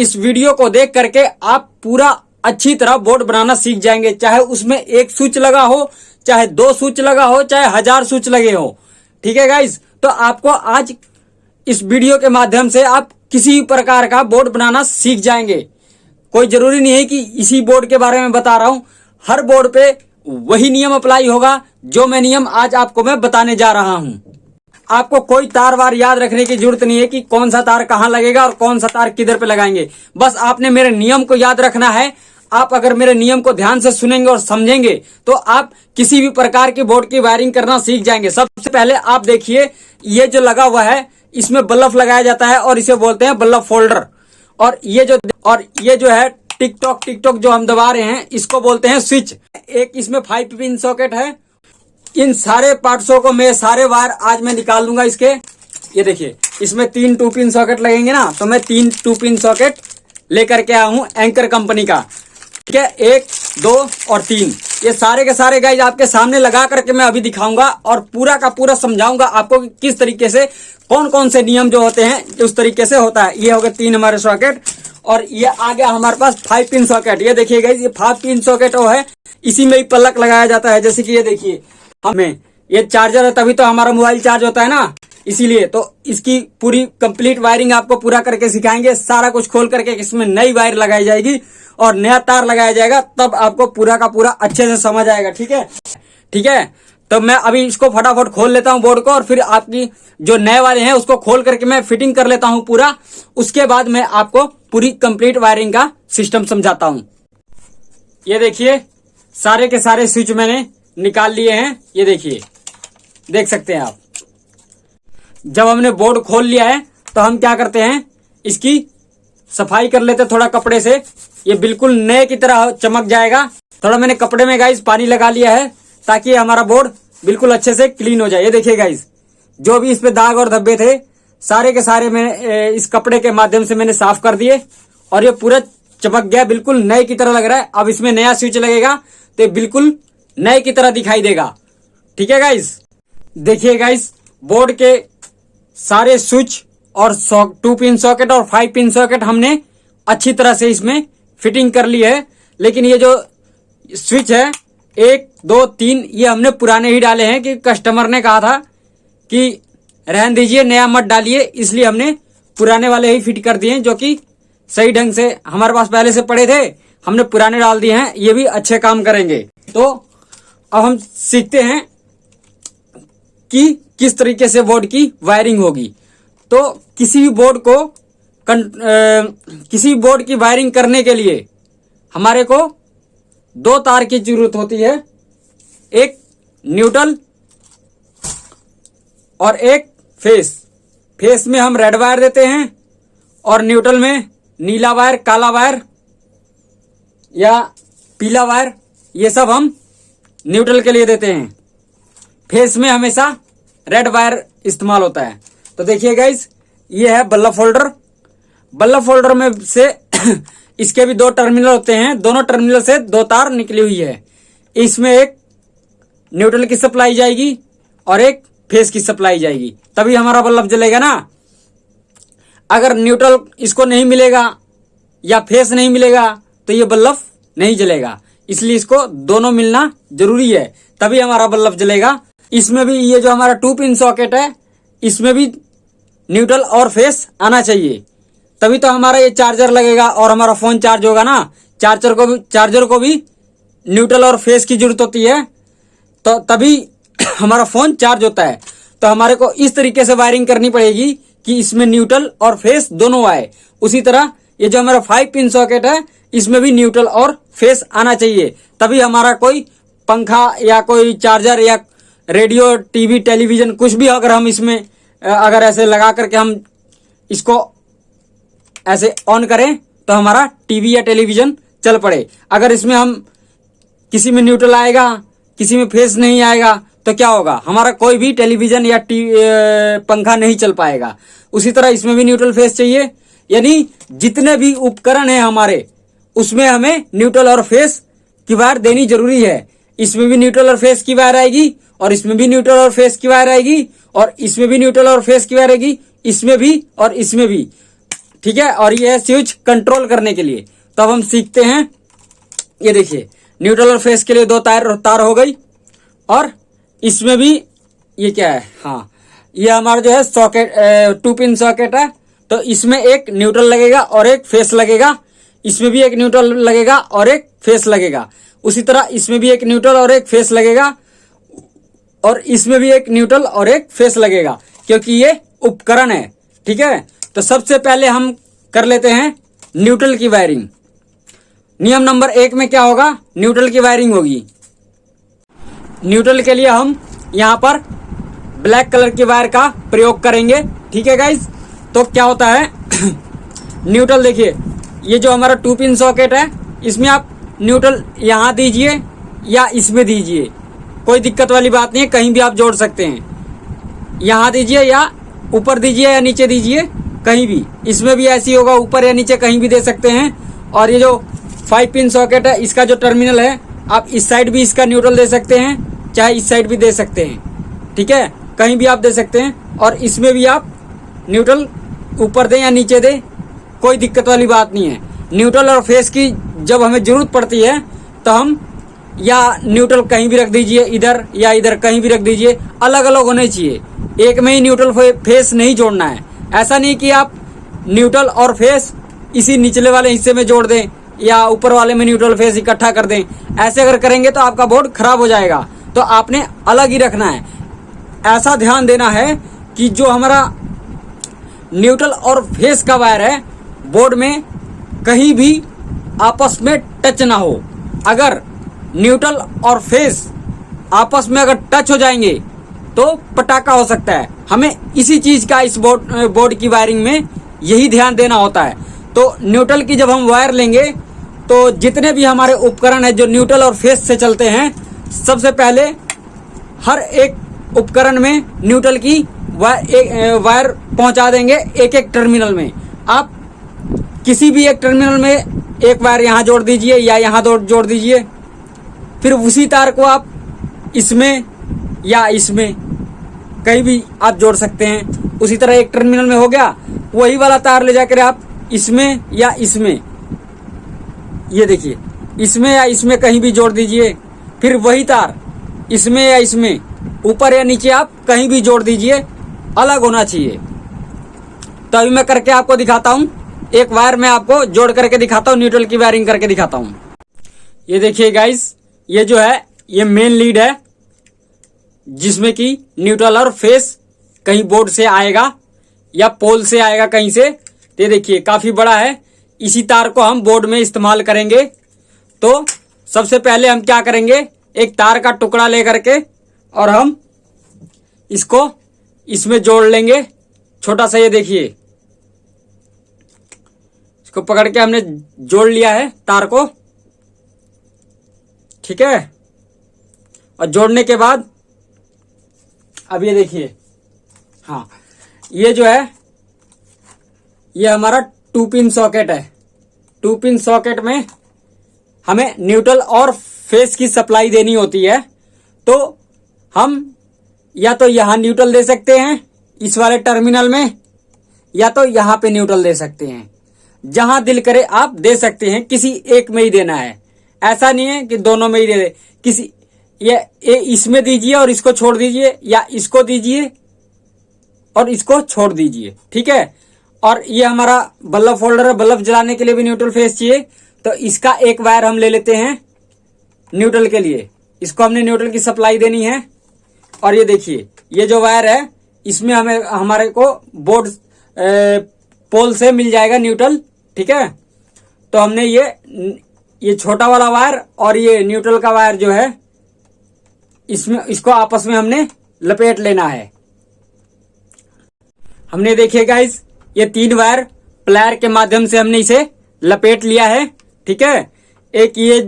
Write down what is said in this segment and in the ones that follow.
इस वीडियो को देख करके आप पूरा अच्छी तरह बोर्ड बनाना सीख जाएंगे। चाहे उसमें एक स्विच लगा हो, चाहे 2 स्विच लगा हो, चाहे 1000 स्विच लगे हो। ठीक है गाइज, तो आपको आज इस वीडियो के माध्यम से आप किसी भी प्रकार का बोर्ड बनाना सीख जाएंगे। कोई जरूरी नहीं है कि इसी बोर्ड के बारे में बता रहा हूं, हर बोर्ड पे वही नियम अप्लाई होगा जो मैं नियम आज आपको मैं बताने जा रहा हूं। आपको कोई तार वार याद रखने की जरूरत नहीं है कि कौन सा तार कहां लगेगा और कौन सा तार किधर पे लगाएंगे। बस आपने मेरे नियम को याद रखना है। आप अगर मेरे नियम को ध्यान से सुनेंगे और समझेंगे तो आप किसी भी प्रकार की बोर्ड की वायरिंग करना सीख जाएंगे। सबसे पहले आप देखिए, ये जो लगा हुआ है इसमें बल्ब लगाया जाता है और इसे बोलते हैं बल्ब फोल्डर। और ये जो है टिक-टॉक जो हम दबा रहे हैं इसको बोलते हैं स्विच। एक इसमें 5 पिन सॉकेट है। इन सारे पार्ट्सों को मैं सारे वायर आज मैं निकाल लूंगा इसके। ये देखिए, इसमें 3 2 पिन सॉकेट लगेंगे ना, तो मैं 3 2 पिन सॉकेट लेकर के आया हूं एंकर कंपनी का। ठीक है, 1 2 और 3 ये सारे के सारे गाइज आपके सामने लगा करके मैं अभी दिखाऊंगा और पूरा का पूरा समझाऊंगा आपको कि किस तरीके से कौन कौन से नियम जो होते हैं उस तरीके से होता है। ये हो गए 3 हमारे सॉकेट और ये आ गया हमारे पास 5 पिन सॉकेट। ये देखिए गाइज, ये 5 पिन सॉकेट वो है, इसी में ही प्लग लगाया जाता है। जैसे कि ये देखिए, हमें ये चार्जर है तभी तो हमारा मोबाइल चार्ज होता है ना, इसीलिए तो इसकी पूरी कंप्लीट वायरिंग आपको पूरा करके सिखाएंगे। सारा कुछ खोल करके इसमें नई वायर लगाई जाएगी और नया तार लगाया जाएगा, तब आपको पूरा का पूरा अच्छे से समझ आएगा। ठीक है, ठीक है, तो मैं अभी इसको फटाफट खोल लेता हूं बोर्ड को और फिर आपकी जो नए वाले हैं उसको खोल करके मैं फिटिंग कर लेता हूं पूरा। उसके बाद मैं आपको पूरी कंप्लीट वायरिंग का सिस्टम समझाता हूं। ये देखिए, सारे के सारे स्विच मैंने निकाल लिए हैं। ये देखिए, देख सकते हैं आप। जब हमने बोर्ड खोल लिया है तो हम क्या करते हैं, इसकी सफाई कर लेते हैं थोड़ा कपड़े से। ये बिल्कुल नए की तरह चमक जाएगा। थोड़ा मैंने कपड़े में गाइस पानी लगा लिया है ताकि हमारा बोर्ड बिल्कुल अच्छे से क्लीन हो जाए। ये देखिए गाइस, जो भी इस पे दाग और धब्बे थे सारे के सारे मैंने इस कपड़े के माध्यम से मैंने साफ कर दिए और ये पूरा चमक गया, बिल्कुल नए की तरह लग रहा है। अब इसमें नया स्विच लगेगा तो बिल्कुल नए की तरह दिखाई देगा। ठीक है गाइस, देखिए गाइस, बोर्ड के सारे स्विच और 2 पिन सॉकेट और 5 पिन सॉकेट हमने अच्छी तरह से इसमें फिटिंग कर ली है। लेकिन ये जो स्विच है 1 2 3 ये हमने पुराने ही डाले हैं कि कस्टमर ने कहा था कि रहने दीजिए, नया मत डालिए, इसलिए हमने पुराने वाले ही फिट कर दिए हैं, जो कि सही ढंग से हमारे पास पहले से पड़े थे, हमने पुराने डाल दिए हैं। ये भी अच्छे काम करेंगे। तो अब हम सीखते हैं कि किस तरीके से बोर्ड की वायरिंग होगी। तो किसी भी बोर्ड की वायरिंग करने के लिए हमारे को 2 तार की जरूरत होती है, एक न्यूट्रल और एक फेस। फेस में हम रेड वायर देते हैं और न्यूट्रल में नीला वायर, काला वायर या पीला वायर, ये सब हम न्यूट्रल के लिए देते हैं। फेस में हमेशा रेड वायर इस्तेमाल होता है। तो देखिए गाइस, ये है बल्ब फोल्डर। बल्ब फोल्डर में से इसके भी 2 टर्मिनल होते हैं, दोनों टर्मिनल से 2 तार निकली हुई है। इसमें एक न्यूट्रल की सप्लाई जाएगी और एक फेस की सप्लाई जाएगी, तभी हमारा बल्ब जलेगा ना। अगर न्यूट्रल इसको नहीं मिलेगा या फेस नहीं मिलेगा तो ये बल्ब नहीं जलेगा। इसलिए इसको दोनों मिलना जरूरी है, तभी हमारा बल्ब जलेगा। इसमें भी ये जो हमारा 2 पिन सॉकेट है इसमें भी न्यूट्रल और फेस आना चाहिए, तभी तो हमारा ये चार्जर लगेगा और हमारा फोन चार्ज होगा ना। चार्जर को भी न्यूट्रल और फेस की जरूरत होती है, तो तभी हमारा फोन चार्ज होता है। तो हमारे को इस तरीके से वायरिंग करनी पड़ेगी कि इसमें न्यूट्रल और फेस दोनों आए। उसी तरह ये जो हमारा 5 पिन सॉकेट है इसमें भी न्यूट्रल और फेस आना चाहिए, तभी हमारा कोई पंखा या कोई चार्जर या रेडियो, टीवी, टेलीविजन कुछ भी अगर हम इसमें अगर ऐसे लगा करके हम इसको ऐसे ऑन करें तो हमारा टीवी या टेलीविजन चल पड़े। अगर इसमें हम किसी में न्यूट्रल आएगा, किसी में फेस नहीं आएगा तो क्या होगा, हमारा कोई भी टेलीविजन या पंखा नहीं चल पाएगा। उसी तरह इसमें भी न्यूट्रल फेस चाहिए, यानी जितने भी उपकरण हैं हमारे उसमें हमें न्यूट्रल और फेस की वायर देनी जरूरी है। इसमें भी न्यूट्रल और फेस की वायर आएगी और इसमें भी न्यूट्रल और फेस की वायर आएगी और इसमें भी न्यूट्रल और फेस की वायर आएगी, इसमें भी और इसमें भी। ठीक है, और ये है स्विच कंट्रोल करने के लिए। तो अब हम सीखते हैं। ये देखिए न्यूट्रल और फेस के लिए 2 तार हो गई, और इसमें भी ये क्या है, हाँ ये हमारा जो है सॉकेट 2 पिन सॉकेट है। तो इसमें एक न्यूट्रल लगेगा और एक फेस लगेगा, इसमें भी एक न्यूट्रल लगेगा और एक फेस लगेगा। उसी तरह इसमें भी एक न्यूट्रल और एक फेस लगेगा, और इसमें भी एक न्यूट्रल और एक फेस लगेगा, क्योंकि ये उपकरण है। ठीक है, तो सबसे पहले हम कर लेते हैं न्यूट्रल की वायरिंग। नियम नंबर 1 में क्या होगा, न्यूट्रल की वायरिंग होगी। न्यूट्रल के लिए हम यहाँ पर ब्लैक कलर की वायर का प्रयोग करेंगे। ठीक है गाइज, तो क्या होता है न्यूट्रल देखिए, ये जो हमारा 2 पिन सॉकेट है, इसमें आप न्यूट्रल यहाँ दीजिए या इसमें दीजिए, कोई दिक्कत वाली बात नहीं है, कहीं भी आप जोड़ सकते हैं। यहाँ दीजिए या ऊपर दीजिए या नीचे दीजिए, कहीं भी। इसमें भी ऐसी होगा, ऊपर या नीचे कहीं भी दे सकते हैं। और ये जो 5 पिन सॉकेट है, इसका जो टर्मिनल है, आप इस साइड भी इसका न्यूट्रल दे सकते हैं, चाहे इस साइड भी दे सकते हैं। ठीक है, कहीं भी आप दे सकते हैं। और इसमें भी आप न्यूट्रल ऊपर दें या नीचे दें, कोई दिक्कत वाली बात नहीं है। न्यूट्रल और फेस की जब हमें जरूरत पड़ती है तो हम या न्यूट्रल कहीं भी रख दीजिए, इधर या इधर कहीं भी रख दीजिए, अलग अलग होने चाहिए। एक में ही न्यूट्रल फेस नहीं जोड़ना है। ऐसा नहीं कि आप न्यूट्रल और फेस इसी निचले वाले हिस्से में जोड़ दें या ऊपर वाले में न्यूट्रल फेस इकट्ठा कर दें। ऐसे अगर करेंगे तो आपका बोर्ड खराब हो जाएगा। तो आपने अलग ही रखना है। ऐसा ध्यान देना है कि जो हमारा न्यूट्रल और फेस का वायर है, बोर्ड में कहीं भी आपस में टच ना हो। अगर न्यूट्रल और फेस आपस में अगर टच हो जाएंगे तो पटाखा हो सकता है। हमें इसी चीज का इस बोर्ड की वायरिंग में यही ध्यान देना होता है। तो न्यूट्रल की जब हम वायर लेंगे तो जितने भी हमारे उपकरण है जो न्यूट्रल और फेस से चलते हैं, सबसे पहले हर एक उपकरण में न्यूट्रल की वायर पहुंचा देंगे एक एक टर्मिनल में। आप किसी भी एक टर्मिनल में एक वायर यहाँ जोड़ दीजिए या यहाँ जोड़ दीजिए, फिर उसी तार को आप इसमें या इसमें कहीं भी आप जोड़ सकते हैं। उसी तरह एक टर्मिनल में हो गया, वही वाला तार ले जाकर आप इसमें या इसमें, ये देखिए इसमें या इसमें कहीं भी जोड़ दीजिए। फिर वही तार इसमें या इसमें, ऊपर या नीचे आप कहीं भी जोड़ दीजिए, अलग होना चाहिए। तो अभी मैं करके आपको दिखाता हूँ। एक वायर मैं आपको जोड़ करके दिखाता हूँ, न्यूट्रल की वायरिंग करके दिखाता हूँ। ये देखिए गाइस, ये जो है ये मेन लीड है जिसमें कि न्यूट्रल और फेस कहीं बोर्ड से आएगा या पोल से आएगा कहीं से। ये देखिए काफी बड़ा है। इसी तार को हम बोर्ड में इस्तेमाल करेंगे। तो सबसे पहले हम क्या करेंगे, एक तार का टुकड़ा लेकर के और हम इसको इसमें जोड़ लेंगे, छोटा सा। ये देखिए इसको पकड़ के हमने जोड़ लिया है तार को। ठीक है, और जोड़ने के बाद अब ये देखिए, हाँ ये जो है ये हमारा 2 पिन सॉकेट है। 2 पिन सॉकेट में हमें न्यूट्रल और फेस की सप्लाई देनी होती है। तो हम या तो यहां न्यूट्रल दे सकते हैं इस वाले टर्मिनल में, या तो यहां पे न्यूट्रल दे सकते हैं। जहां दिल करे आप दे सकते हैं, किसी एक में ही देना है। ऐसा नहीं है कि दोनों में ही दे दे। किसी ये इसमें दीजिए और इसको छोड़ दीजिए, या इसको दीजिए और इसको छोड़ दीजिए। ठीक है, और ये हमारा बल्ब होल्डर है, बल्ब जलाने के लिए भी न्यूट्रल फेस चाहिए। तो इसका एक वायर हम ले लेते हैं न्यूट्रल के लिए। इसको हमने न्यूट्रल की सप्लाई देनी है। और ये देखिए ये जो वायर है, इसमें हमें हमारे को बोर्ड पोल से मिल जाएगा न्यूट्रल। ठीक है, तो हमने ये छोटा वाला वायर और ये न्यूट्रल का वायर जो है, इसमें इसको आपस में हमने लपेट लेना है। हमने देखिए गाइस, ये 3 वायर प्लायर के माध्यम से हमने इसे लपेट लिया है। ठीक है, एक ये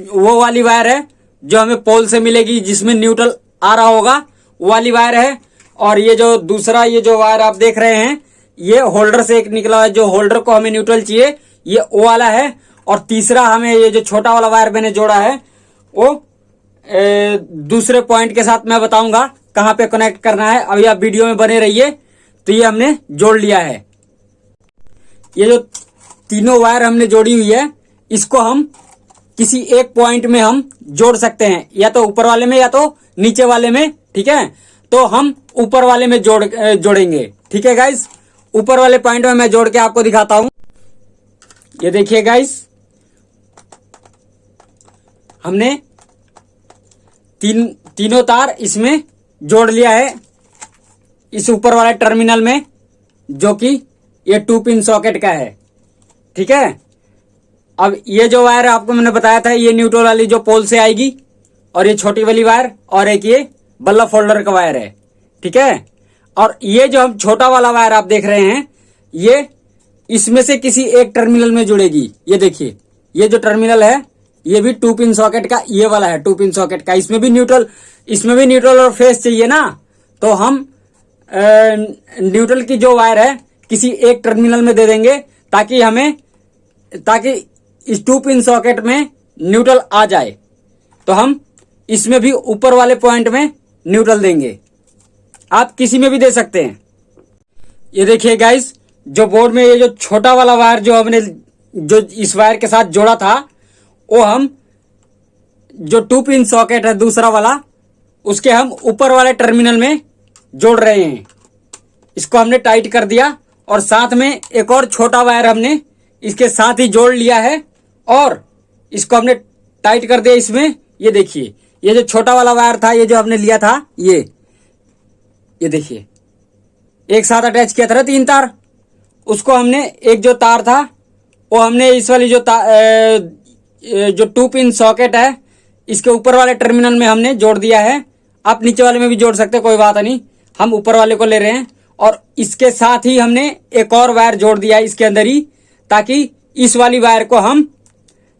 वो वाली वायर है जो हमें पोल से मिलेगी, जिसमें न्यूट्रल आ रहा होगा, वो वाली वायर है। और ये जो दूसरा ये जो वायर आप देख रहे हैं, ये होल्डर से एक निकला है, जो होल्डर को हमें न्यूट्रल चाहिए, ये वो वाला है। और तीसरा हमें ये जो छोटा वाला वायर मैंने जोड़ा है, वो दूसरे पॉइंट के साथ मैं बताऊंगा कहां पे कनेक्ट करना है। अभी आप वीडियो में बने रहिए। तो ये हमने जोड़ लिया है। ये जो तीनों वायर हमने जोड़ी हुई है, इसको हम किसी एक पॉइंट में हम जोड़ सकते हैं, या तो ऊपर वाले में या तो नीचे वाले में। ठीक है, तो हम ऊपर वाले में जोड़ेंगे। ठीक है गाइस, ऊपर वाले पॉइंट में मैं जोड़ के आपको दिखाता हूं। ये देखिए गाइस, हमने तीनों तार इसमें जोड़ लिया है, इस ऊपर वाले टर्मिनल में, जो कि ये 2 पिन सॉकेट का है। ठीक है, अब ये जो वायर आपको मैंने बताया था, ये न्यूट्रल वाली जो पोल से आएगी, और ये छोटी वाली वायर, और एक ये बल्ब होल्डर का वायर है। ठीक है, और ये जो हम छोटा वाला वायर आप देख रहे हैं, ये इसमें से किसी एक टर्मिनल में जुड़ेगी। ये देखिए, ये जो टर्मिनल है, ये भी 2 पिन सॉकेट का, ये वाला है 2 पिन सॉकेट का। इसमें भी न्यूट्रल और फेस चाहिए ना, तो हम न्यूट्रल की जो वायर है किसी एक टर्मिनल में दे देंगे, ताकि इस 2 पिन सॉकेट में न्यूट्रल आ जाए। तो हम इसमें भी ऊपर वाले पॉइंट में न्यूट्रल देंगे, आप किसी में भी दे सकते हैं। ये देखिए गाइस, जो बोर्ड में ये जो छोटा वाला वायर जो हमने जो इस वायर के साथ जोड़ा था, वो हम जो 2 पिन सॉकेट है दूसरा वाला, उसके हम ऊपर वाले टर्मिनल में जोड़ रहे हैं। इसको हमने टाइट कर दिया, और साथ में एक और छोटा वायर हमने इसके साथ ही जोड़ लिया है, और इसको हमने टाइट कर दिया इसमें। ये देखिए, ये जो छोटा वाला वायर था, ये जो हमने लिया था, ये देखिए, एक साथ अटैच किया था 3 तार, उसको हमने एक जो तार था वो हमने इस वाली जो 2 पिन सॉकेट है, इसके ऊपर वाले टर्मिनल में हमने जोड़ दिया है। आप नीचे वाले में भी जोड़ सकते, कोई बात नहीं, हम ऊपर वाले को ले रहे हैं। और इसके साथ ही हमने एक और वायर जोड़ दिया है इसके अंदर ही, ताकि इस वाली वायर को हम,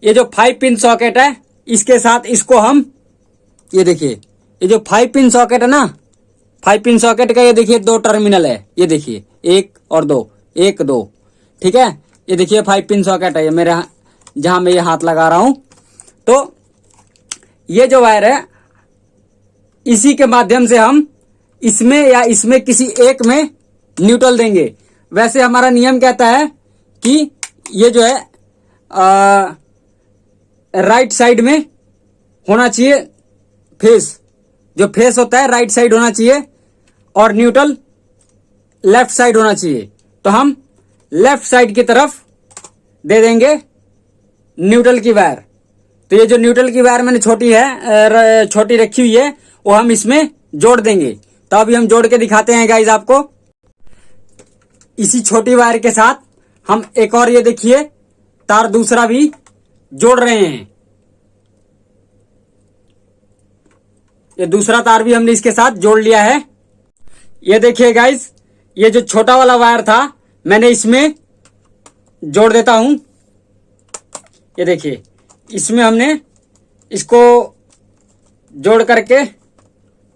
ये जो 5 पिन सॉकेट है, इसके साथ इसको हम, ये देखिए, ये जो 5 पिन सॉकेट है ना, 5 पिन सॉकेट का ये देखिए 2 टर्मिनल है, ये देखिए 1 और 2, 1 2। ठीक है, ये देखिए 5 पिन सॉकेट है, ये मेरे जहां मैं ये हाथ लगा रहा हूं। तो ये जो वायर है, इसी के माध्यम से हम इसमें या इसमें किसी एक में न्यूट्रल देंगे। वैसे हमारा नियम कहता है कि ये जो है राइट साइड में होना चाहिए फेस, जो फेस होता है राइट साइड होना चाहिए, और न्यूट्रल लेफ्ट साइड होना चाहिए। तो हम लेफ्ट साइड की तरफ दे देंगे न्यूट्रल की वायर। तो ये जो न्यूट्रल की वायर मैंने छोटी रखी हुई है, वो हम इसमें जोड़ देंगे। तो अभी हम जोड़ के दिखाते हैं गाइज आपको। इसी छोटी वायर के साथ हम एक और, ये देखिए, तार दूसरा भी जोड़ रहे हैं। ये दूसरा तार भी हमने इसके साथ जोड़ लिया है। ये देखिए गाइज, ये जो छोटा वाला वायर था, मैंने इसमें जोड़ देता हूं। ये देखिए, इसमें हमने इसको जोड़ करके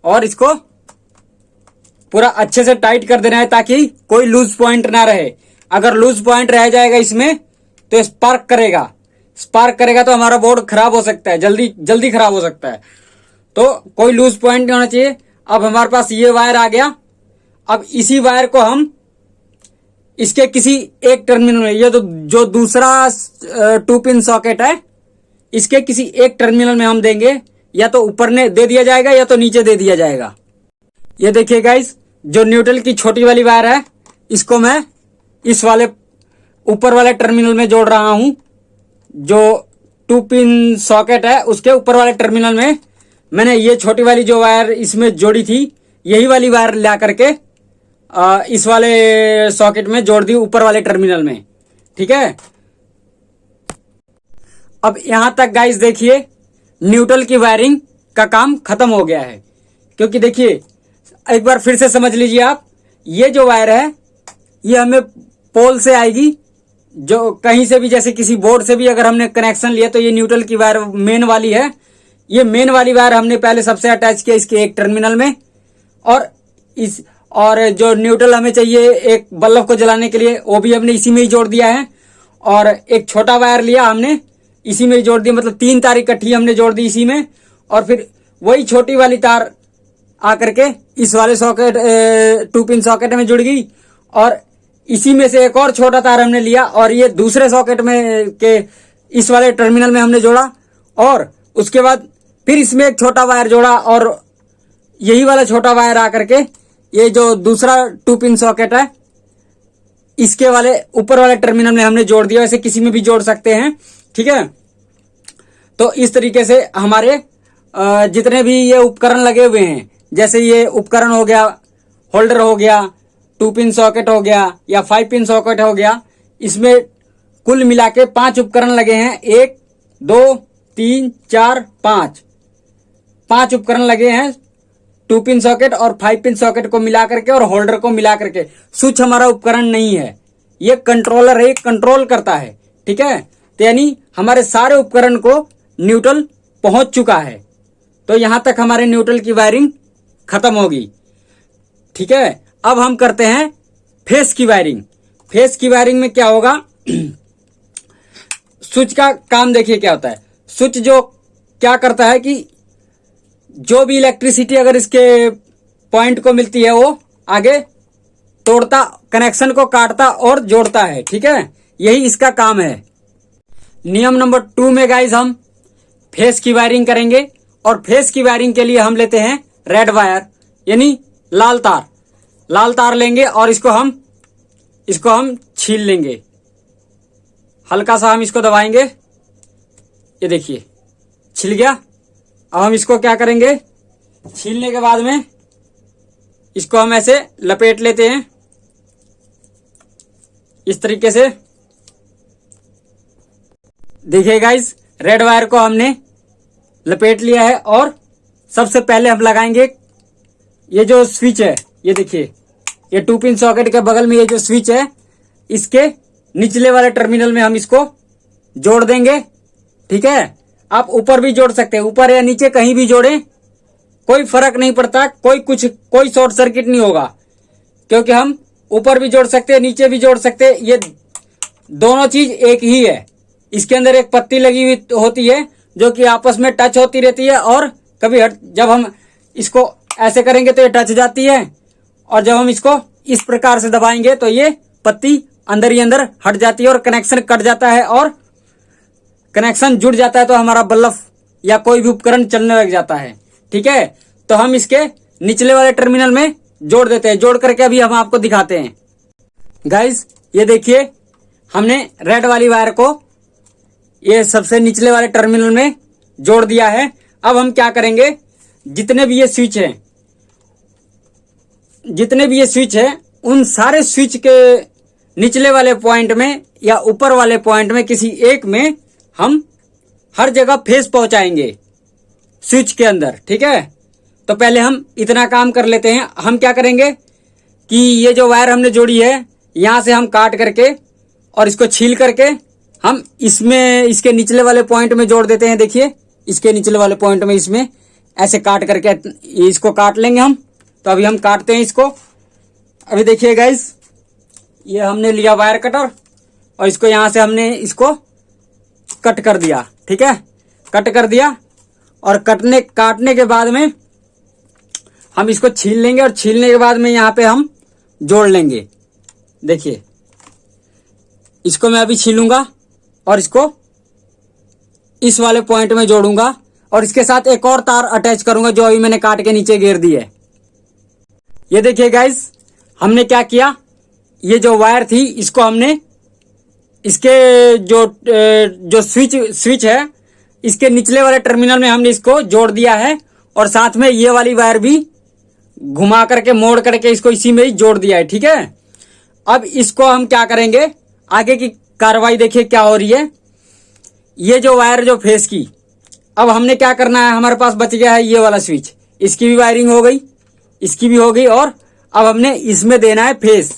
और इसको पूरा अच्छे से टाइट कर देना है, ताकि कोई लूज पॉइंट ना रहे। अगर लूज पॉइंट रह जाएगा इसमें तो स्पार्क करेगा तो हमारा बोर्ड खराब हो सकता है, जल्दी खराब हो सकता है। तो कोई लूज पॉइंट नहीं होना चाहिए। अब हमारे पास ये वायर आ गया। अब इसी वायर को हम इसके किसी एक टर्मिनल में, ये तो जो दूसरा 2 पिन सॉकेट है, इसके किसी एक टर्मिनल में हम देंगे, या तो ऊपर ने दे दिया जाएगा या तो नीचे दे दिया जाएगा। ये देखिए गाइस, जो न्यूट्रल की छोटी वाली वायर है, इसको मैं इस वाले ऊपर वाले टर्मिनल में जोड़ रहा हूं। जो 2 पिन सॉकेट है, उसके ऊपर वाले टर्मिनल में मैंने ये छोटी वाली जो वायर इसमें जोड़ी थी, यही वाली वायर ला करके इस वाले सॉकेट में जोड़ दी, ऊपर वाले टर्मिनल में। ठीक है, अब यहां तक गाइस देखिए, न्यूट्रल की वायरिंग का काम खत्म हो गया है। क्योंकि देखिए, एक बार फिर से समझ लीजिए आप, ये जो वायर है, ये हमें पोल से आएगी, जो कहीं से भी, जैसे किसी बोर्ड से भी अगर हमने कनेक्शन लिया, तो ये न्यूट्रल की वायर मेन वाली है। ये मेन वाली वायर हमने पहले सबसे अटैच किया इसके एक टर्मिनल में, और जो न्यूट्रल हमें चाहिए एक बल्ब को जलाने के लिए, वो भी हमने इसी में ही जोड़ दिया है। और एक छोटा वायर लिया हमने, इसी में ही जोड़ दिया, मतलब 3 तार इकट्ठी हमने जोड़ दी इसी में। और फिर वही छोटी वाली तार आकर के इस वाले सॉकेट 2 पिन सॉकेट में जुड़ गई, और इसी में से एक और छोटा तार हमने लिया और ये दूसरे सॉकेट में के इस वाले टर्मिनल में हमने जोड़ा, और उसके बाद फिर इसमें एक छोटा वायर जोड़ा, और यही वाला छोटा वायर आकर के ये जो दूसरा 2 पिन सॉकेट है इसके वाले ऊपर वाले टर्मिनल में हमने जोड़ दिया। वैसे किसी में भी जोड़ सकते हैं, ठीक है। तो इस तरीके से हमारे जितने भी ये उपकरण लगे हुए हैं, जैसे ये उपकरण हो गया, होल्डर हो गया, 2 पिन सॉकेट हो गया या 5 पिन सॉकेट हो गया, इसमें कुल मिला के 5 उपकरण लगे हैं। 1 2 3 4 5 उपकरण लगे हैं, 2 पिन सॉकेट और 5 पिन सॉकेट को मिला करके और होल्डर को मिला करके। स्विच हमारा उपकरण नहीं है, ये कंट्रोलर है, ये कंट्रोल करता है, ठीक है। तो यानी हमारे सारे उपकरण को न्यूट्रल पहुंच चुका है, तो यहां तक हमारे न्यूट्रल की वायरिंग खत्म होगी, ठीक है। अब हम करते हैं फेस की वायरिंग। फेस की वायरिंग में क्या होगा, स्विच का काम देखिए क्या होता है। स्विच जो क्या करता है कि जो भी इलेक्ट्रिसिटी अगर इसके पॉइंट को मिलती है वो आगे तोड़ता, कनेक्शन को काटता और जोड़ता है, ठीक है। यही इसका काम है। नियम नंबर 2 में गाइस हम फेस की वायरिंग करेंगे, और फेस की वायरिंग के लिए हम लेते हैं रेड वायर यानी लाल तार। लाल तार लेंगे और इसको हम छील लेंगे, हल्का सा हम इसको दबाएंगे, ये देखिए छिल गया। अब हम इसको क्या करेंगे, छीलने के बाद में इसको हम ऐसे लपेट लेते हैं इस तरीके से। देखिए गाइस, रेड वायर को हमने लपेट लिया है, और सबसे पहले हम लगाएंगे ये जो स्विच है, ये देखिए ये 2 पिन सॉकेट के बगल में ये जो स्विच है, इसके निचले वाले टर्मिनल में हम इसको जोड़ देंगे, ठीक है। आप ऊपर भी जोड़ सकते हैं, ऊपर या नीचे कहीं भी जोड़ें, कोई फर्क नहीं पड़ता, कोई शॉर्ट सर्किट नहीं होगा, क्योंकि हम ऊपर भी जोड़ सकते हैं, नीचे भी जोड़ सकते हैं, ये दोनों चीज एक ही है। इसके अंदर एक पत्ती लगी हुई होती है जो कि आपस में टच होती रहती है, और कभी जब हम इसको ऐसे करेंगे तो ये टच जाती है, और जब हम इसको इस प्रकार से दबाएंगे तो ये पत्ती अंदर ही अंदर हट जाती है और कनेक्शन कट जाता है, और कनेक्शन जुड़ जाता है, तो हमारा बल्ब या कोई भी उपकरण चलने लग जाता है, ठीक है। तो हम इसके निचले वाले टर्मिनल में जोड़ देते हैं। जोड़ करके अभी हम आपको दिखाते हैं। गाइस ये देखिए, हमने रेड वाली वायर को ये सबसे निचले वाले टर्मिनल में जोड़ दिया है। अब हम क्या करेंगे, जितने भी ये स्विच है उन सारे स्विच के निचले वाले पॉइंट में या ऊपर वाले पॉइंट में किसी एक में हम हर जगह फेस पहुंचाएंगे स्विच के अंदर, ठीक है। तो पहले हम इतना काम कर लेते हैं। हम क्या करेंगे कि ये जो वायर हमने जोड़ी है यहां से हम काट करके और इसको छील करके हम इसमें इसके निचले वाले पॉइंट में जोड़ देते हैं। देखिए इसके निचले वाले पॉइंट में इसमें ऐसे काट करके इसको काट लेंगे हम। तो अभी हम काटते हैं इसको। अभी देखिए गाइस, ये हमने लिया वायर कटर और इसको यहां से हमने इसको कट कर दिया, ठीक है। कट कर दिया और काटने के बाद में हम इसको छील लेंगे और छीलने के बाद में यहाँ पे हम जोड़ लेंगे। देखिए इसको मैं अभी छीलूंगा और इसको इस वाले पॉइंट में जोड़ूंगा और इसके साथ एक और तार अटैच करूंगा जो अभी मैंने काट के नीचे घेर दी है। ये देखिए गाइस, हमने क्या किया, ये जो वायर थी इसको हमने इसके जो स्विच है इसके निचले वाले टर्मिनल में हमने इसको जोड़ दिया है और साथ में ये वाली वायर भी घुमा करके मोड़ करके इसको इसी में ही जोड़ दिया है, ठीक है। अब इसको हम क्या करेंगे, आगे की कार्रवाई देखिए क्या हो रही है। ये जो वायर जो फेस की, अब हमने क्या करना है, हमारे पास बच गया है ये वाला स्विच, इसकी भी वायरिंग हो गई, इसकी भी हो गई और अब हमने इसमें देना है फेस,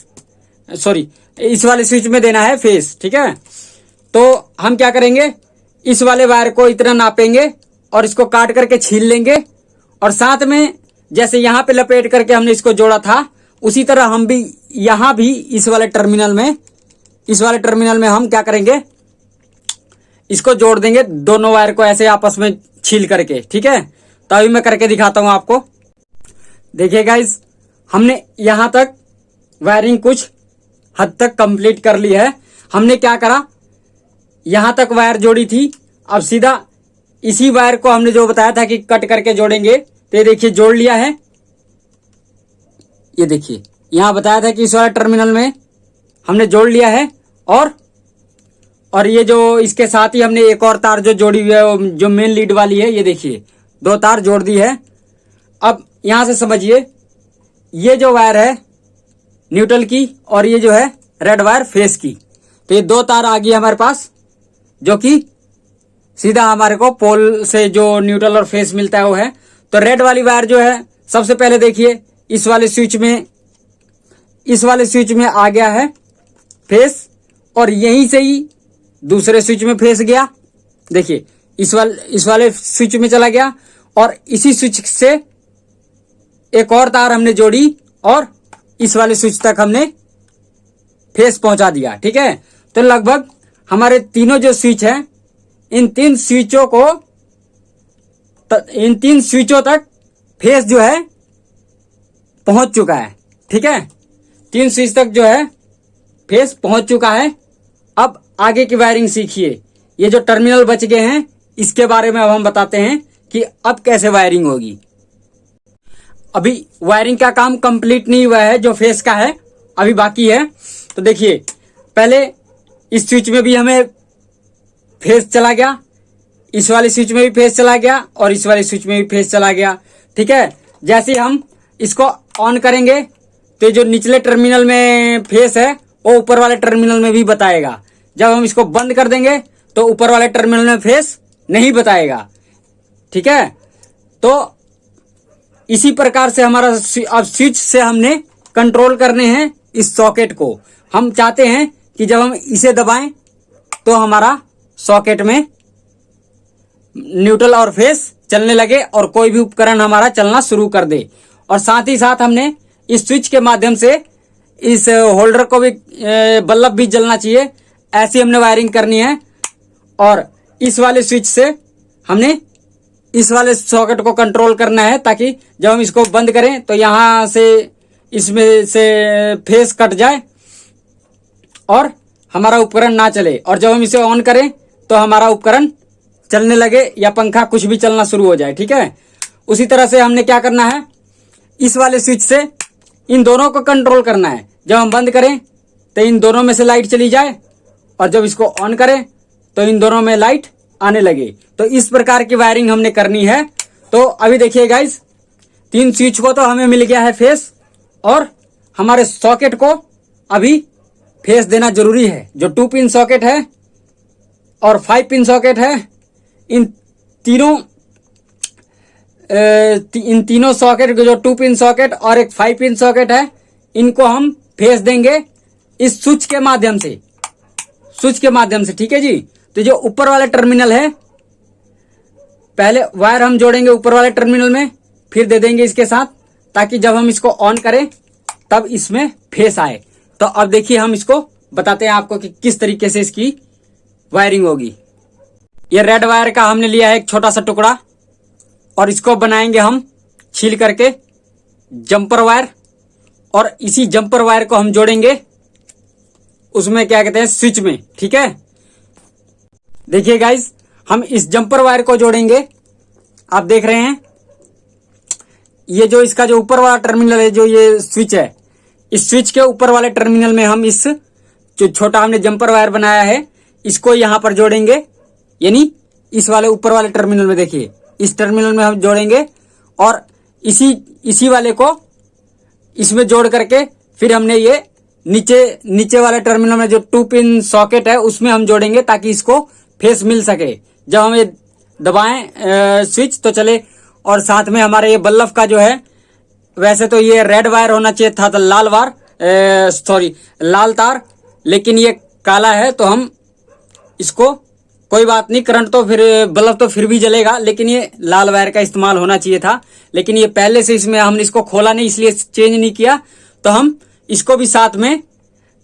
सॉरी इस वाले स्विच में देना है फेस, ठीक है। तो हम क्या करेंगे, इस वाले वायर को इतना नापेंगे और इसको काट करके छील लेंगे और साथ में जैसे यहाँ पे लपेट करके हमने इसको जोड़ा था उसी तरह हम भी यहाँ भी इस वाले टर्मिनल में हम क्या करेंगे, इसको जोड़ देंगे दोनों वायर को ऐसे आपस में छील करके, ठीक है। तो अभी मैं करके दिखाता हूं आपको। देखिए गाइस, हमने यहां तक वायरिंग कुछ हद तक कंप्लीट कर ली है। हमने क्या करा, यहां तक वायर जोड़ी थी, अब सीधा इसी वायर को हमने जो बताया था कि कट करके जोड़ेंगे, तो ये देखिए जोड़ लिया है। ये देखिए यहां बताया था कि इस वाले टर्मिनल में हमने जोड़ लिया है, और ये जो इसके साथ ही हमने एक और तार जो जोड़ी हुई है, जो मेन लीड वाली है, ये देखिए 2 तार जोड़ दी है। अब यहां से समझिए, ये जो वायर है न्यूट्रल की और ये जो है रेड वायर फेस की, तो ये 2 तार आ गई हमारे पास, जो कि सीधा हमारे को पोल से जो न्यूट्रल और फेस मिलता है वो है। तो रेड वाली वायर जो है, सबसे पहले देखिए इस वाले स्विच में आ गया है फेस, और यहीं से ही दूसरे स्विच में फेस गया। देखिए इस वाले स्विच में चला गया, और इसी स्विच से एक और तार हमने जोड़ी और इस वाले स्विच तक हमने फेस पहुंचा दिया। ठीक है, तो लगभग हमारे तीनों जो स्विच हैं, इन 3 स्विचों तक फेस जो है पहुंच चुका है। ठीक है, 3 स्विच तक जो है फेस पहुंच चुका है। अब आगे की वायरिंग सीखिए। ये जो टर्मिनल बच गए हैं, इसके बारे में अब हम बताते हैं कि अब कैसे वायरिंग होगी। अभी वायरिंग का काम कंप्लीट नहीं हुआ है, जो फेस का है अभी बाकी है। तो देखिए, पहले इस स्विच में भी हमें फेस चला गया, इस वाले स्विच में भी फेस चला गया, और इस वाले स्विच में भी फेस चला गया। ठीक है, जैसे हम इसको ऑन करेंगे तो जो निचले टर्मिनल में फेस है वो ऊपर वाले टर्मिनल में भी बताएगा। जब हम इसको बंद कर देंगे तो ऊपर वाले टर्मिनल में फेस नहीं बताएगा। ठीक है, तो इसी प्रकार से हमारा अब स्विच से हमने कंट्रोल करने हैं इस सॉकेट को। हम चाहते हैं कि जब हम इसे दबाएं तो हमारा सॉकेट में न्यूट्रल और फेस चलने लगे और कोई भी उपकरण हमारा चलना शुरू कर दे। और साथ ही साथ हमने इस स्विच के माध्यम से इस होल्डर को भी बल्ब भी जलना चाहिए, ऐसी हमने वायरिंग करनी है। और इस वाले स्विच से हमने इस वाले सॉकेट को कंट्रोल करना है, ताकि जब हम इसको बंद करें तो यहां से इसमें से फेस कट जाए और हमारा उपकरण ना चले, और जब हम इसे ऑन करें तो हमारा उपकरण चलने लगे या पंखा कुछ भी चलना शुरू हो जाए। ठीक है, उसी तरह से हमने क्या करना है, इस वाले स्विच से इन दोनों को कंट्रोल करना है। जब हम बंद करें तो इन दोनों में से लाइट चली जाए, और जब इसको ऑन करें तो इन दोनों में लाइट आने लगे। तो इस प्रकार की वायरिंग हमने करनी है। तो अभी देखिए गाइस, 3 स्विच को तो हमें मिल गया है फेस, और हमारे सॉकेट को अभी फेस देना जरूरी है। जो 2 पिन सॉकेट है और 5 पिन सॉकेट है, इन तीनों सॉकेट, जो 2 पिन सॉकेट और एक 5 पिन सॉकेट है, इनको हम फेस देंगे इस स्विच के माध्यम से। ठीक है जी, तो जो ऊपर वाला टर्मिनल है, पहले वायर हम जोड़ेंगे ऊपर वाले टर्मिनल में, फिर दे देंगे इसके साथ, ताकि जब हम इसको ऑन करें तब इसमें फेस आए। तो अब देखिए, हम इसको बताते हैं आपको कि किस तरीके से इसकी वायरिंग होगी। ये रेड वायर का हमने लिया है एक छोटा सा टुकड़ा, और इसको बनाएंगे हम छील करके जंपर वायर, और इसी जंपर वायर को हम जोड़ेंगे उसमें क्या कहते हैं, स्विच में। ठीक है, देखिए गाइस, हम इस जंपर वायर को जोड़ेंगे। आप देख रहे हैं, ये जो इसका जो ऊपर वाला टर्मिनल है, जो ये स्विच है, इस स्विच के ऊपर वाले टर्मिनल में हम इस जो छोटा हमने जंपर वायर बनाया है, इसको यहां पर जोड़ेंगे। यानी इस वाले ऊपर वाले टर्मिनल में, देखिए इस टर्मिनल में हम जोड़ेंगे, और इसी वाले को इसमें जोड़ करके फिर हमने ये नीचे वाले टर्मिनल में जो 2 पिन सॉकेट है उसमें हम जोड़ेंगे, ताकि इसको फेस मिल सके। जब हम ये दबाएं स्विच तो चले। और साथ में हमारे ये बल्ब का जो है, वैसे तो ये रेड वायर होना चाहिए था, तो लाल तार, लेकिन ये काला है, तो हम इसको, कोई बात नहीं, करंट तो फिर बल्ब तो फिर भी जलेगा, लेकिन ये लाल वायर का इस्तेमाल होना चाहिए था। लेकिन ये पहले से इसमें हमने इसको खोला नहीं, इसलिए चेंज नहीं किया। तो हम इसको भी साथ में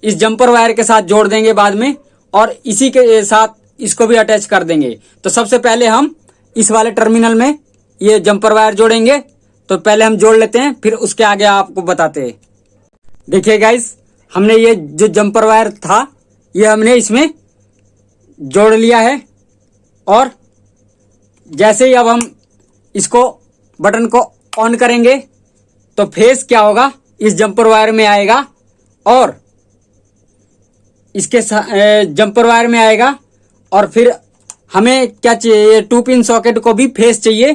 इस जंपर वायर के साथ जोड़ देंगे बाद में, और इसी के साथ इसको भी अटैच कर देंगे। तो सबसे पहले हम इस वाले टर्मिनल में ये जंपर वायर जोड़ेंगे। तो पहले हम जोड़ लेते हैं, फिर उसके आगे आपको बताते हैं। देखिए गाइस, हमने ये जो जंपर वायर था ये हमने इसमें जोड़ लिया है। और जैसे ही अब हम इसको बटन को ऑन करेंगे तो फेस क्या होगा, इस जंपर वायर में आएगा और इसके जंपर वायर में आएगा। और फिर हमें क्या चाहिए, 2 पिन सॉकेट को भी फेस चाहिए,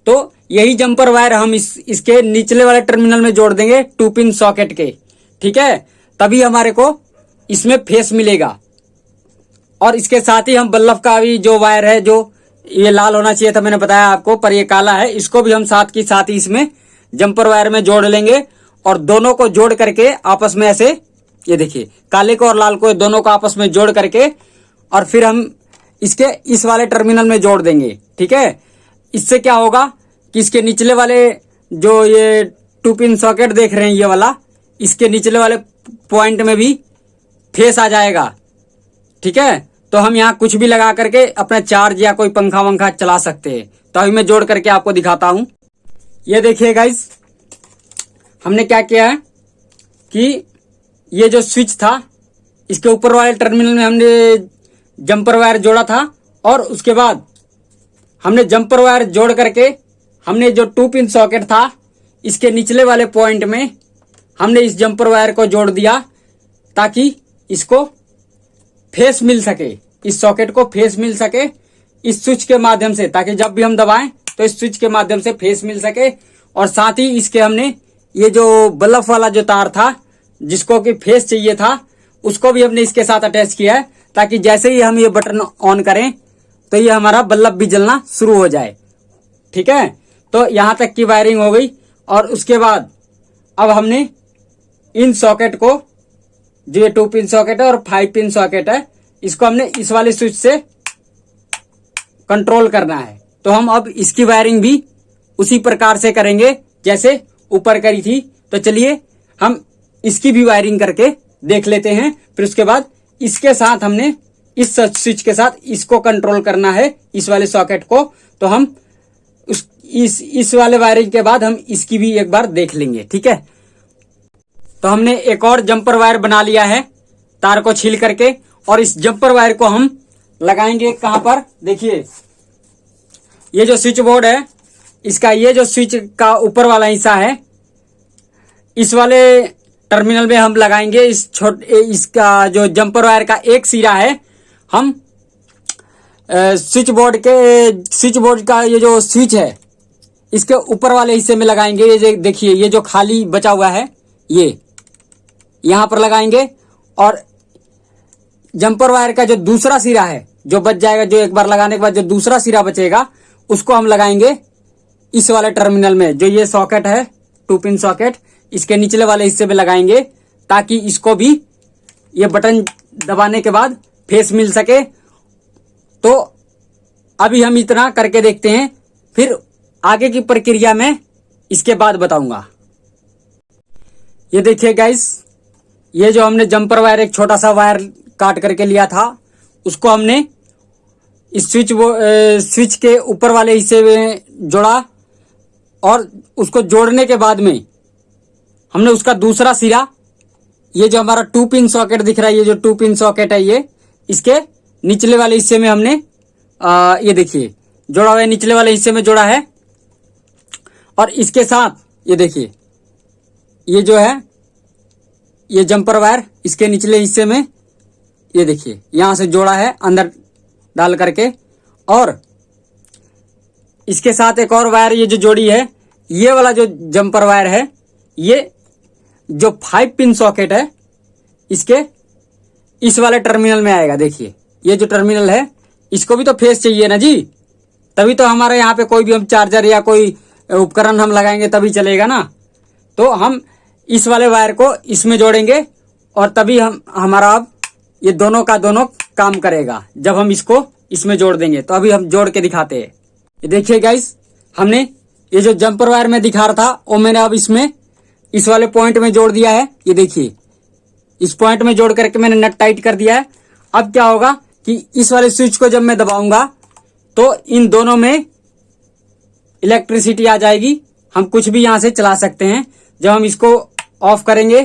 तो यही जंपर वायर हम इसके निचले वाले टर्मिनल में जोड़ देंगे 2 पिन सॉकेट के, ठीक है। तभी हमारे को इसमें फेस मिलेगा। और इसके साथ ही हम बल्ब का भी जो वायर है, जो ये लाल होना चाहिए था मैंने बताया आपको, पर ये काला है, इसको भी हम साथ की साथ ही इसमें जंपर वायर में जोड़ लेंगे। और दोनों को जोड़ करके आपस में ऐसे, ये देखिए काले को और लाल को दोनों को आपस में जोड़ करके और फिर हम इसके इस वाले टर्मिनल में जोड़ देंगे, ठीक है। इससे क्या होगा कि इसके निचले वाले जो ये 2 पिन सॉकेट देख रहे हैं ये वाला, इसके निचले वाले पॉइंट में भी फेस आ जाएगा, ठीक है। तो हम यहाँ कुछ भी लगा करके अपना चार्ज या कोई पंखा वंखा चला सकते हैं। तो अभी मैं जोड़ करके आपको दिखाता हूं। ये देखिए गाइस, हमने क्या किया है कि ये जो स्विच था इसके ऊपर वाले टर्मिनल में हमने जंपर वायर जोड़ा था। और उसके बाद हमने जंपर वायर जोड़ करके हमने जो 2 पिन सॉकेट था इसके निचले वाले पॉइंट में हमने इस जंपर वायर को जोड़ दिया, ताकि इसको फेस मिल सके, इस सॉकेट को फेस मिल सके इस स्विच के माध्यम से, ताकि जब भी हम दबाएं तो इस स्विच के माध्यम से फेस मिल सके। और साथ ही इसके हमने ये जो बल्ब वाला जो तार था जिसको कि फेस चाहिए था, उसको भी हमने इसके साथ अटैच किया है, ताकि जैसे ही हम ये बटन ऑन करें तो ये हमारा बल्ब भी जलना शुरू हो जाए, ठीक है। तो यहां तक की वायरिंग हो गई। और उसके बाद अब हमने इन सॉकेट को, जो ये 2 पिन सॉकेट है और 5 पिन सॉकेट है, इसको हमने इस वाले स्विच से कंट्रोल करना है। तो हम अब इसकी वायरिंग भी उसी प्रकार से करेंगे जैसे ऊपर करी थी। तो चलिए हम इसकी भी वायरिंग करके देख लेते हैं। फिर उसके बाद इसके साथ हमने इस स्विच के साथ इसको कंट्रोल करना है, इस वाले सॉकेट को। तो हम इस वाले वायरिंग के बाद हम इसकी भी एक बार देख लेंगे, ठीक है। तो हमने एक और जंपर वायर बना लिया है तार को छील करके, और इस जंपर वायर को हम लगाएंगे कहां पर, देखिए ये जो स्विच बोर्ड है इसका ये जो स्विच का ऊपर वाला हिस्सा है, इस वाले टर्मिनल में हम लगाएंगे इसका जो जंपर वायर का एक सिरा है, हम स्विच बोर्ड का ये जो स्विच है इसके ऊपर वाले हिस्से में लगाएंगे। ये देखिए ये जो खाली बचा हुआ है ये यहां पर लगाएंगे। और जंपर वायर का जो दूसरा सिरा है जो बच जाएगा, जो एक बार लगाने के बाद जो दूसरा सिरा बचेगा, उसको हम लगाएंगे इस वाले टर्मिनल में, जो ये सॉकेट है 2 पिन सॉकेट, इसके निचले वाले हिस्से में लगाएंगे, ताकि इसको भी ये बटन दबाने के बाद फेस मिल सके। तो अभी हम इतना करके देखते हैं, फिर आगे की प्रक्रिया में इसके बाद बताऊंगा। ये देखिए गाइस, ये जो हमने जंपर वायर एक छोटा सा वायर काट करके लिया था, उसको हमने इस स्विच के ऊपर वाले हिस्से में जोड़ा। और उसको जोड़ने के बाद में हमने उसका दूसरा सिरा, ये जो हमारा 2 पिन सॉकेट दिख रहा है, ये जो 2 पिन सॉकेट है, ये इसके निचले वाले हिस्से में हमने ये देखिए जोड़ा हुआ है, निचले वाले हिस्से में जोड़ा है। और इसके साथ ये देखिए ये जो है ये जंपर वायर इसके निचले हिस्से में ये देखिए यहां से जोड़ा है अंदर डाल करके। और इसके साथ एक और वायर ये जो जोड़ी है, ये वाला जो जंपर वायर है, ये जो 5 पिन सॉकेट है इसके इस वाले टर्मिनल में आएगा। देखिए ये जो टर्मिनल है इसको भी तो फेस चाहिए ना जी, तभी तो हमारे यहाँ पे कोई भी हम चार्जर या कोई उपकरण हम लगाएंगे तभी चलेगा ना। तो हम इस वाले वायर को इसमें जोड़ेंगे और तभी हमारा अब ये दोनों का दोनों काम करेगा, जब हम इसको इसमें जोड़ देंगे। तो अभी हम जोड़ के दिखाते हैं। ये देखिए गाइस, हमने ये जो जंपर वायर में दिखा रहा था वो मैंने अब इसमें इस वाले पॉइंट में जोड़ दिया है। ये देखिए इस पॉइंट में जोड़ करके मैंने नट टाइट कर दिया है। अब क्या होगा कि इस वाले स्विच को जब मैं दबाऊंगा तो इन दोनों में इलेक्ट्रिसिटी आ जाएगी, हम कुछ भी यहां से चला सकते हैं। जब हम इसको ऑफ करेंगे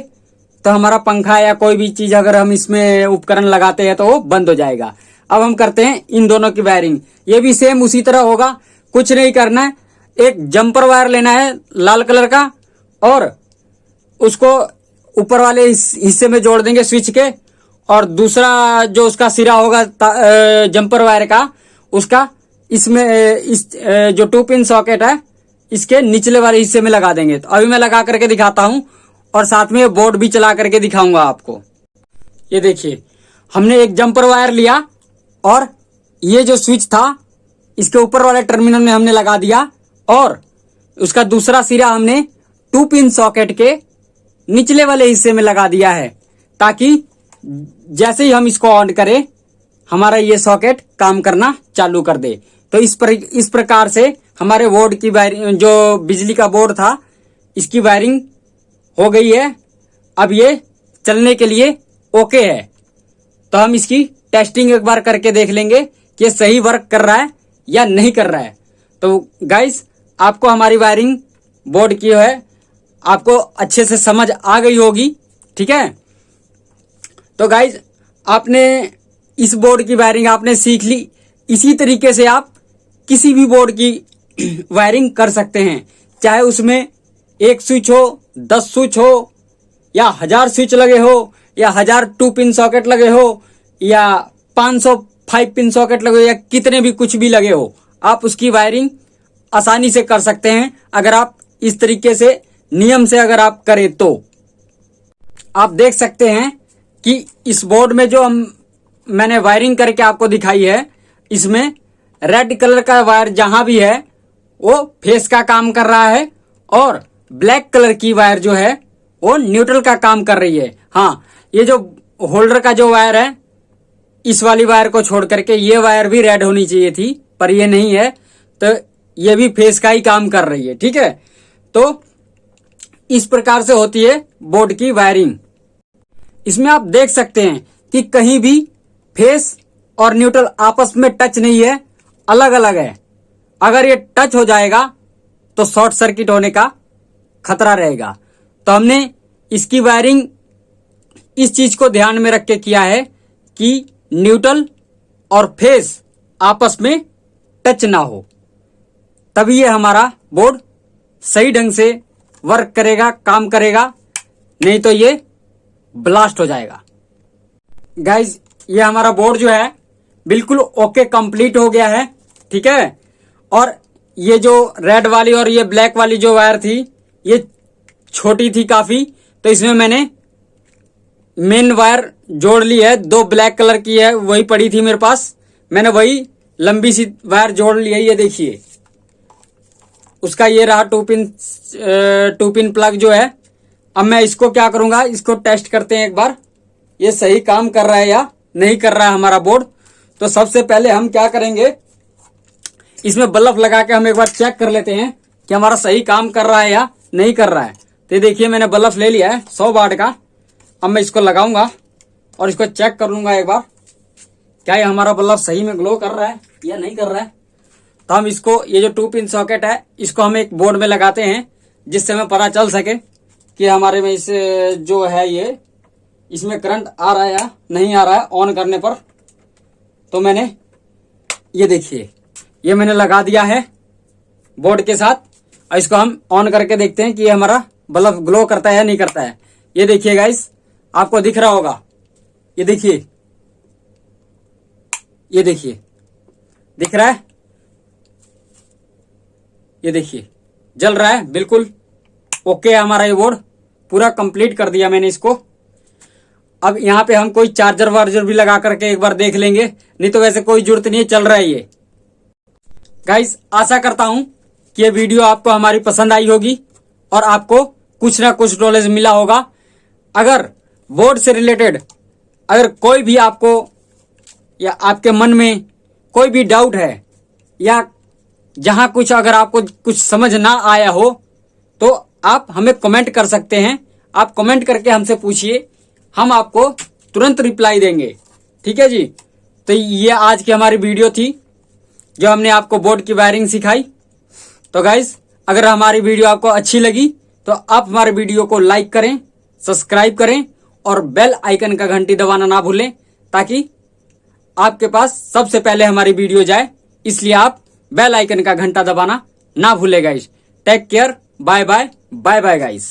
तो हमारा पंखा या कोई भी चीज अगर हम इसमें उपकरण लगाते हैं तो वो बंद हो जाएगा। अब हम करते हैं इन दोनों की वायरिंग। ये भी सेम उसी तरह होगा, कुछ नहीं करना है। एक जंपर वायर लेना है लाल कलर का और उसको ऊपर वाले हिस्से में जोड़ देंगे स्विच के, और दूसरा जो उसका सिरा होगा जंपर वायर का, उसका इसमें इस जो 2 पिन सॉकेट है इसके निचले वाले हिस्से में लगा देंगे। तो अभी मैं लगा करके दिखाता हूं और साथ में बोर्ड भी चला करके दिखाऊंगा आपको। ये देखिए, हमने एक जंपर वायर लिया और ये जो स्विच था इसके ऊपर वाले टर्मिनल में हमने लगा दिया, और उसका दूसरा सिरा हमने 2 पिन सॉकेट के निचले वाले हिस्से में लगा दिया है, ताकि जैसे ही हम इसको ऑन करें हमारा ये सॉकेट काम करना चालू कर दे। तो इस प्रकार से हमारे बोर्ड की वायरिंग, जो बिजली का बोर्ड था, इसकी वायरिंग हो गई है। अब ये चलने के लिए ओके है। तो हम इसकी टेस्टिंग एक बार करके देख लेंगे कि ये सही वर्क कर रहा है या नहीं कर रहा है। तो गाइस, आपको हमारी वायरिंग बोर्ड की है आपको अच्छे से समझ आ गई होगी, ठीक है। तो गाइस, आपने इस बोर्ड की वायरिंग आपने सीख ली। इसी तरीके से आप किसी भी बोर्ड की वायरिंग कर सकते हैं, चाहे उसमें 1 स्विच हो, 10 स्विच हो, या 1000 स्विच लगे हो, या 1000 2 पिन सॉकेट लगे हो, या 500 5 पिन सॉकेट लगे हो, या कितने भी कुछ भी लगे हो, आप उसकी वायरिंग आसानी से कर सकते हैं अगर आप इस तरीके से नियम से अगर आप करें तो। आप देख सकते हैं कि इस बोर्ड में जो मैंने वायरिंग करके आपको दिखाई है, इसमें रेड कलर का वायर जहां भी है वो फेस का काम कर रहा है, और ब्लैक कलर की वायर जो है वो न्यूट्रल का काम कर रही है। हाँ, ये जो होल्डर का जो वायर है, इस वाली वायर को छोड़ करके ये वायर भी रेड होनी चाहिए थी, पर ये नहीं है, तो ये भी फेस का ही काम कर रही है, ठीक है। तो इस प्रकार से होती है बोर्ड की वायरिंग। इसमें आप देख सकते हैं कि कहीं भी फेस और न्यूट्रल आपस में टच नहीं है, अलग अलग है। अगर ये टच हो जाएगा तो शॉर्ट सर्किट होने का खतरा रहेगा। तो हमने इसकी वायरिंग इस चीज को ध्यान में रख के किया है कि न्यूट्रल और फेस आपस में टच ना हो, तभी ये हमारा बोर्ड सही ढंग से वर्क करेगा, काम करेगा, नहीं तो ये ब्लास्ट हो जाएगा। गाइज, ये हमारा बोर्ड जो है बिल्कुल ओके कंप्लीट हो गया है, ठीक है। और ये जो रेड वाली और ये ब्लैक वाली जो वायर थी ये छोटी थी काफी, तो इसमें मैंने मेन वायर जोड़ ली है। 2 ब्लैक कलर की है, वही पड़ी थी मेरे पास, मैंने वही लंबी सी वायर जोड़ ली है। ये देखिए, उसका ये रहा 2 पिन प्लग जो है। अब मैं इसको क्या करूंगा, इसको टेस्ट करते हैं एक बार, ये सही काम कर रहा है या नहीं कर रहा है हमारा बोर्ड। तो सबसे पहले हम क्या करेंगे, इसमें बल्ब लगा के हम एक बार चेक कर लेते हैं कि हमारा सही काम कर रहा है या नहीं कर रहा है। तो देखिए, मैंने बल्ब ले लिया है 100 वाट का। अब मैं इसको लगाऊंगा और इसको चेक कर लूंगा एक बार, क्या ये हमारा बल्ब सही में ग्लो कर रहा है या नहीं कर रहा है। तो हम इसको, ये जो 2 पिन सॉकेट है, इसको हम एक बोर्ड में लगाते हैं, जिससे हमें पता चल सके कि हमारे में इस जो है ये इसमें करंट आ रहा है या नहीं आ रहा है ऑन करने पर। तो मैंने, ये देखिए, ये मैंने लगा दिया है बोर्ड के साथ। और इसको हम ऑन करके देखते हैं कि ये हमारा बल्ब ग्लो करता है या नहीं करता है। ये देखिए गाइस, आपको दिख रहा होगा, ये देखिए, ये देखिए, दिख रहा है, ये देखिए जल रहा है, बिल्कुल ओके है हमारा ये बोर्ड, पूरा कंप्लीट कर दिया मैंने इसको। अब यहाँ पे हम कोई चार्जर वार्जर भी लगा करके एक बार देख लेंगे, नहीं तो वैसे कोई जरूरत नहीं है, चल रहा है ये। गाइस, आशा करता हूं कि ये वीडियो आपको हमारी पसंद आई होगी और आपको कुछ ना कुछ नॉलेज मिला होगा। अगर बोर्ड से रिलेटेड अगर कोई भी आपको या आपके मन में कोई भी डाउट है, या जहां कुछ अगर आपको कुछ समझ ना आया हो, तो आप हमें कमेंट कर सकते हैं। आप कमेंट करके हमसे पूछिए, हम आपको तुरंत रिप्लाई देंगे, ठीक है जी। तो ये आज की हमारी वीडियो थी, जो हमने आपको बोर्ड की वायरिंग सिखाई। तो गाइस, अगर हमारी वीडियो आपको अच्छी लगी तो आप हमारे वीडियो को लाइक करें, सब्सक्राइब करें और बेल आइकन का घंटी दबाना ना भूलें, ताकि आपके पास सबसे पहले हमारी वीडियो जाए। इसलिए आप बेल आइकन का घंटा दबाना ना भूलें guys. Take care, bye bye, bye bye guys.